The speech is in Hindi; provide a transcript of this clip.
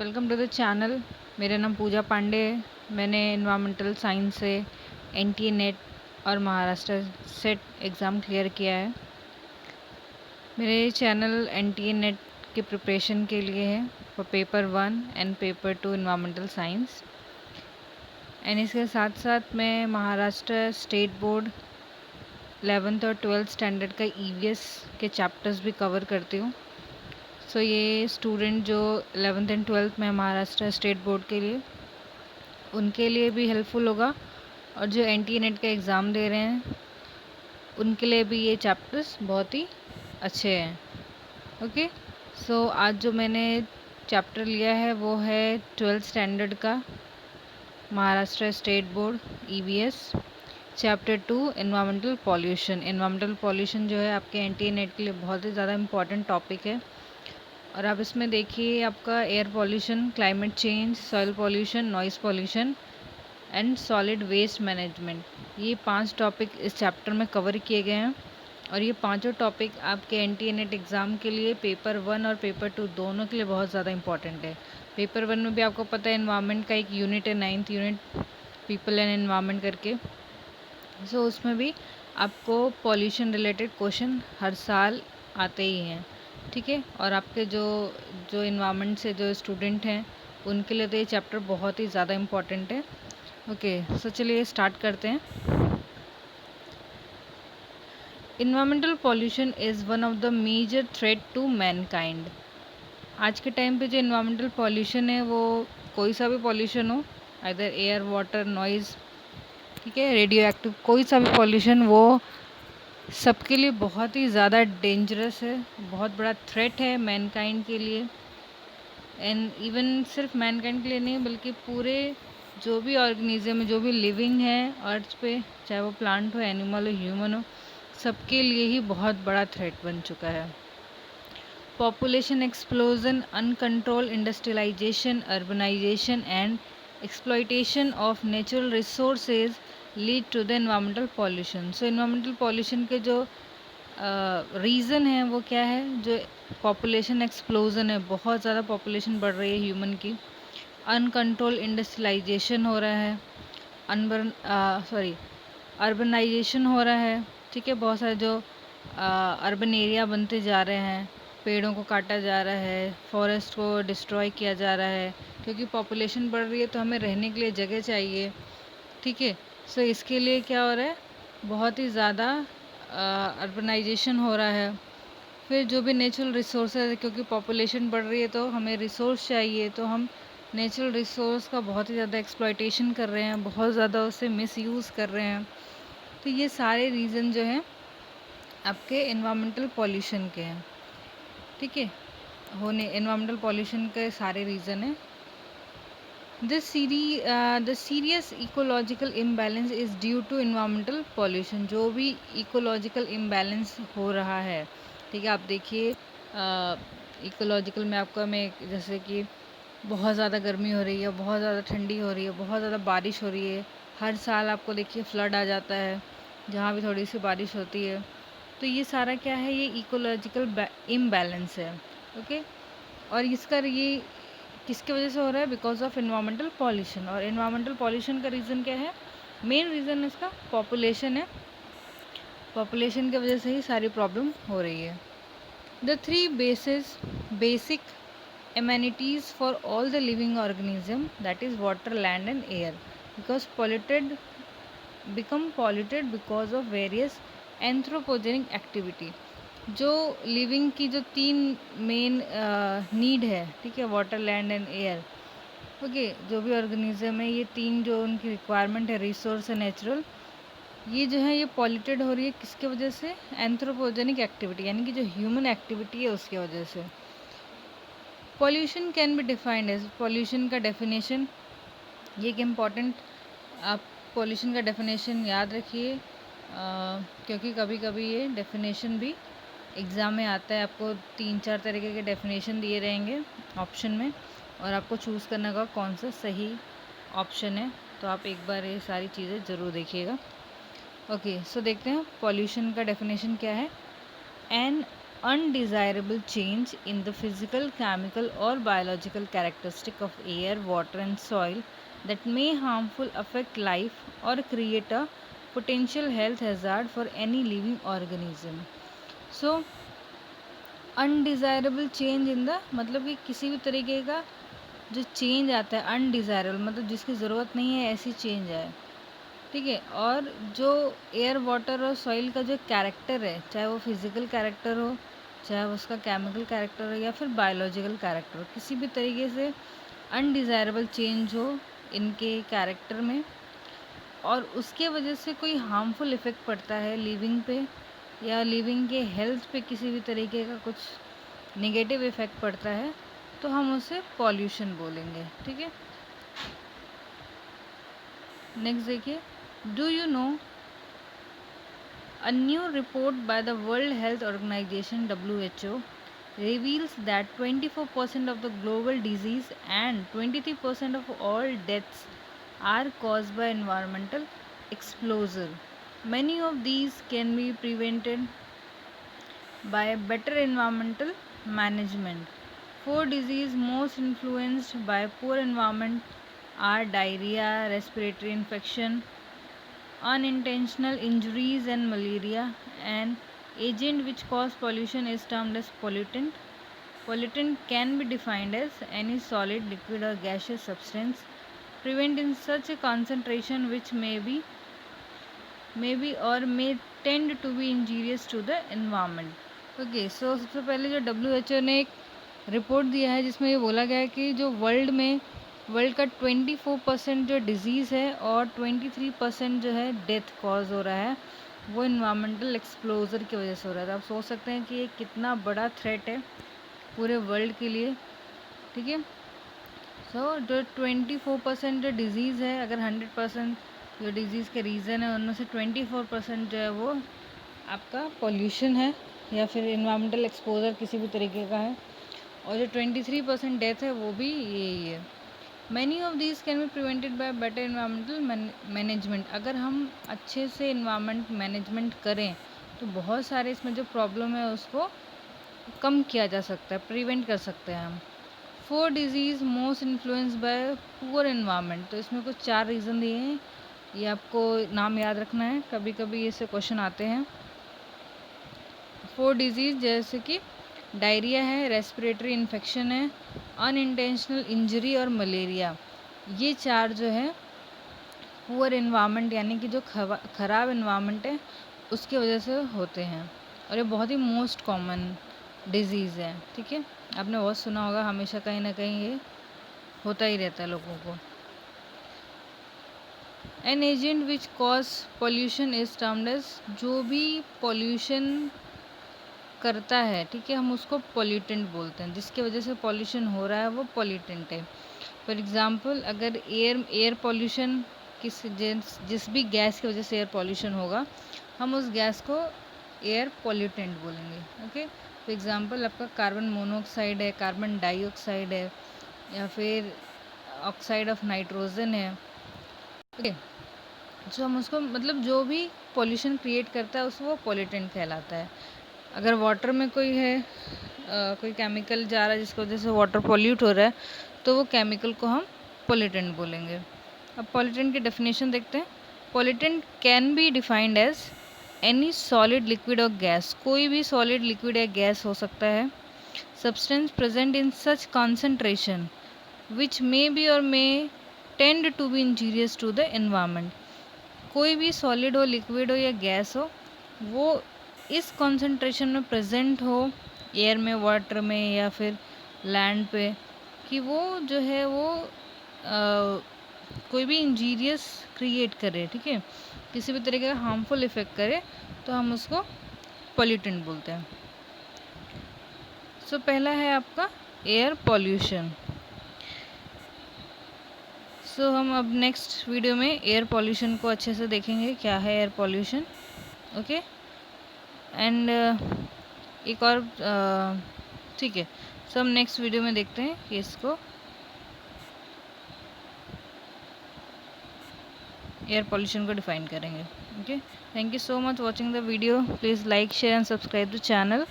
Welcome to the channel. मेरा नाम पूजा पांडे है। मैंने इन्वायरमेंटल साइंस से एनटीए नेट और महाराष्ट्र सेट एग्ज़ाम क्लियर किया है। मेरे चैनल एनटीए नेट के प्रिपरेशन के लिए है for paper 1 and paper 2 environmental science. And इसके साथ साथ मैं महाराष्ट्र स्टेट बोर्ड 11th और 12th स्टैंडर्ड का ईवीएस के चैप्टर्स भी कवर करती हूँ। सो ये स्टूडेंट जो 11th एंड 12th में महाराष्ट्र स्टेट बोर्ड के लिए उनके लिए भी हेल्पफुल होगा, और जो एनटीए नेट का एग्ज़ाम दे रहे हैं उनके लिए भी ये चैप्टर्स बहुत ही अच्छे हैं। ओके, सो आज जो मैंने चैप्टर लिया है वो है 12th स्टैंडर्ड का Maharashtra state board EVS chapter 2 environmental pollution. Environmental pollution जो है आपके एनटीए नेट के लिए बहुत ही ज़्यादा इम्पॉर्टेंट टॉपिक है। और आप इसमें देखिए आपका air pollution, climate change, soil pollution, noise pollution and solid waste management, ये 5 टॉपिक इस चैप्टर में कवर किए गए हैं। और ये पांचों टॉपिक आपके एनटीए नेट एग्ज़ाम के लिए पेपर 1 और पेपर 2 दोनों के लिए बहुत ज़्यादा इंपॉर्टेंट है। पेपर 1 में भी आपको पता है एनवायरनमेंट का एक यूनिट है, 9th unit people and environment करके। सो उसमें भी आपको पॉल्यूशन रिलेटेड क्वेश्चन हर साल आते ही हैं, ठीक है। और आपके जो जो इन्वायरमेंट से जो स्टूडेंट हैं उनके लिए तो ये चैप्टर बहुत ही ज़्यादा इम्पॉर्टेंट है। ओके, सो चलिए स्टार्ट करते हैं। Environmental pollution is one of the major threat to mankind. आज के टाइम पे जो इन्वायरमेंटल पॉल्यूशन है वो कोई सा भी पॉल्यूशन हो, आइदर एयर, वाटर, नॉइज़, ठीक है, रेडियो एक्टिव, कोई सा भी पॉल्यूशन, वो सबके लिए बहुत ही ज़्यादा डेंजरस है, बहुत बड़ा थ्रेट है मैनकाइंड के लिए। एंड इवन सिर्फ मैनकाइंड के लिए नहीं बल्कि पूरे जो भी ऑर्गेनिज्म, जो भी लिविंग है अर्थ पे, चाहे वो प्लांट हो, एनिमल हो, ह्यूमन हो, सबके लिए ही बहुत बड़ा थ्रेट बन चुका है। Population explosion, uncontrol industrialization, urbanization and exploitation of natural resources lead to the environmental pollution. So environmental pollution के जो रीज़न है वो क्या है? जो पॉपुलेशन एक्सप्लोजन है, बहुत ज़्यादा पॉपुलेशन बढ़ रही है ह्यूमन की, अनकंट्रोल इंडस्ट्रियलाइजेशन हो रहा है, अर्बनाइजेशन हो रहा है, ठीक है, बहुत सारे जो अर्बन एरिया बनते जा रहे हैं, पेड़ों को काटा जा रहा है, फॉरेस्ट को डिस्ट्रॉय किया जा रहा है, क्योंकि पॉपुलेशन बढ़ रही है तो हमें रहने के लिए जगह चाहिए, ठीक है। सो इसके लिए क्या हो रहा है, बहुत ही ज़्यादा अर्बनाइजेशन हो रहा है। फिर जो भी नेचुरल रिसोर्सेज, क्योंकि पॉपुलेशन बढ़ रही है तो हमें रिसोर्स चाहिए, तो हम नेचुरल रिसोर्स का बहुत ही ज़्यादा एक्सप्लॉयटेशन कर रहे हैं, बहुत ज़्यादा उससे मिसयूज़ कर रहे हैं। तो ये सारे रीज़न जो हैं आपके एनवायरमेंटल पॉल्यूशन के हैं, ठीक है, होने एनवायरमेंटल पॉल्यूशन के सारे रीज़न हैं। The serious ecological imbalance is due to environmental pollution। जो भी इकोलॉजिकल इम्बैलेंस हो रहा है, ठीक है, आप देखिए इकोलॉजिकल में आपका मैं जैसे कि बहुत ज़्यादा गर्मी हो रही है, बहुत ज़्यादा ठंडी हो रही है, बहुत ज़्यादा बारिश हो रही है, हर साल आपको देखिए फ्लड आ जाता है जहाँ भी थोड़ी सी बारिश होती है। तो ये सारा क्या है, ये इकोलॉजिकल इम्बैलेंस है, ओके। और इसका ये किसकी वजह से हो रहा है? Because of environmental pollution. और इन्वायरमेंटल पॉल्यूशन का रीज़न क्या है? मेन रीज़न इसका पॉपुलेशन है। पॉपुलेशन की वजह से ही सारी प्रॉब्लम हो रही है। The three basic amenities for all the living organism, that is water, land and air, because become polluted because of various anthropogenic activity। जो लिविंग की जो 3 मेन नीड है, ठीक है, water, land and air, okay, जो भी ऑर्गेनिज्म है ये 3 जो उनकी रिक्वायरमेंट है, रिसोर्स है नेचुरल, ये जो है ये पॉल्यूटेड हो रही है किसके वजह से? एंथ्रोपोजेनिक एक्टिविटी, यानी कि जो ह्यूमन एक्टिविटी है उसकी वजह से। Pollution can be defined as, pollution का डेफिनेशन, ये एक इम्पॉर्टेंट, आप पॉल्यूशन का डेफिनेशन याद रखिए, क्योंकि कभी कभी ये डेफिनेशन भी एग्ज़ाम में आता है। आपको 3-4 तरीके के डेफिनेशन दिए रहेंगे ऑप्शन में, और आपको चूज़ करना होगा कौन सा सही ऑप्शन है। तो आप एक बार ये सारी चीज़ें ज़रूर देखिएगा। ओके, सो देखते हैं पॉल्यूशन का डेफिनेशन क्या है। An undesirable change in the physical, chemical, or biological characteristic of air, water, and soil that may harmful affect life or create a potential health hazard for any living organism. So undesirable change in the मतलब कि किसी भी तरीके का जो चेंज आता है अनडिज़ायरेबल मतलब जिसकी ज़रूरत नहीं है ऐसी चेंज आए, ठीक है। और जो एयर वाटर और सॉइल का जो कैरेक्टर है, चाहे वो फिज़िकल कैरेक्टर हो, चाहे उसका केमिकल कैरेक्टर हो या फिर बायोलॉजिकल कैरेक्टर हो, किसी भी तरीके से अनडिज़ायरेबल चेंज हो इनके कैरेक्टर में और उसके वजह से कोई हार्मफुल इफ़ेक्ट पड़ता है लिविंग पे या लिविंग के हेल्थ पे किसी भी तरीके का कुछ नेगेटिव इफ़ेक्ट पड़ता है, तो हम उसे पॉल्यूशन बोलेंगे, ठीक है। नेक्स्ट देखिए, do you know a new report by the World Health Organization WHO reveals that 24% of the global disease and 23% of all deaths are caused by environmental exposure. Many of these can be prevented by better environmental management. Four diseases most influenced by poor environment are diarrhea, respiratory infection, unintentional injuries, and malaria. An agent which cause pollution is termed as pollutant. Pollutant can be defined as any solid, liquid, or gaseous substance present in such a concentration which may be or may tend to be injurious to the environment. Okay, so सबसे पहले जो WHO ने एक रिपोर्ट दिया है जिसमें ये बोला गया है कि जो वर्ल्ड का 24% जो डिज़ीज़ है और 23% जो है डेथ कॉज हो रहा है वो इन्वामेंटल एक्सप्लोजर की वजह से हो रहा है। तो आप सोच सकते हैं कि ये कितना बड़ा थ्रेट है पूरे वर्ल्ड के लिए, ठीक है। सो जो 24% जो डिज़ीज़ है, अगर 100% जो डिज़ीज़ के रीज़न है उनमें से 24% जो है वो आपका पॉल्यूशन है या फिर इन्वामेंटल एक्सपोजर किसी भी तरीके का है, और जो 23% डेथ है वो भी यही है। Many of these can be prevented by better environmental management. अगर हम अच्छे से इन्वामेंट मैनेजमेंट करें तो बहुत सारे इसमें जो प्रॉब्लम है उसको कम किया जा सकता है, प्रिवेंट कर सकते हैं हम। 4 disease most influence by poor environment. तो इसमें कुछ 4 रीज़न दिए हैं, ये आपको नाम याद रखना है, कभी कभी ऐसे क्वेश्चन आते हैं। 4 डिजीज़ जैसे कि डायरिया है, रेस्पिरेटरी इन्फेक्शन है, अनइंटेंशनल इंजरी और मलेरिया। ये 4 जो है पुअर इन्वायरमेंट यानी कि जो ख़राब इन्वायरमेंट है उसकी वजह से होते हैं, और ये बहुत ही मोस्ट कॉमन डिजीज़ है, ठीक है। आपने बहुत सुना होगा, हमेशा कहीं ना कहीं ये होता ही रहता है लोगों को। An agent which cause pollution is termed as, जो भी पॉल्यूशन करता है, ठीक है, हम उसको पॉल्यूटेंट बोलते हैं। जिसकी वजह से पॉल्यूशन हो रहा है वो पॉल्यूटेंट है। फॉर एग्ज़ाम्पल, अगर एयर पॉल्यूशन जिस भी गैस की वजह से एयर पॉल्यूशन होगा हम उस गैस को एयर पॉल्यूटेंट बोलेंगे, ओके। फॉर एग्ज़ाम्पल, आपका कार्बन मोनोऑक्साइड है, कार्बन डाइऑक्साइड है, या फिर ऑक्साइड ऑफ नाइट्रोजन है, ओके। जो हम उसको मतलब जो भी पॉल्यूशन क्रिएट करता है उसको वो पॉल्यूटेंट कहलाता है। अगर वाटर में कोई है कोई केमिकल जा रहा है जिसकी वजह से वाटर पॉल्यूट हो रहा है तो वो केमिकल को हम पॉल्यूटेंट बोलेंगे। अब पॉल्यूटेंट की डेफिनेशन देखते हैं। Pollutant can be defined as any solid, liquid or gas. कोई भी सॉलिड, लिक्विड या गैस हो सकता है। Substance present in such concentration which may be or may tend to be injurious to the environment. कोई भी सॉलिड हो, लिक्विड हो या गैस हो, वो इस कॉन्सेंट्रेशन में प्रेजेंट हो एयर में, वाटर में या फिर लैंड पे, कि वो जो है वो कोई भी इंजीरियस क्रिएट करे, ठीक है, किसी भी तरीके का हार्मफुल इफेक्ट करे, तो हम उसको पॉल्यूटेंट बोलते हैं। सो पहला है आपका एयर पॉल्यूशन। सो हम अब नेक्स्ट वीडियो में एयर पॉल्यूशन को अच्छे से देखेंगे, क्या है एयर पॉल्यूशन, ओके। एंड एक और ठीक है, सो हम नेक्स्ट वीडियो में देखते हैं कि इसको एयर पॉल्यूशन को डिफाइन करेंगे, okay. Thank you so much watching the video. Please like, share and subscribe the channel.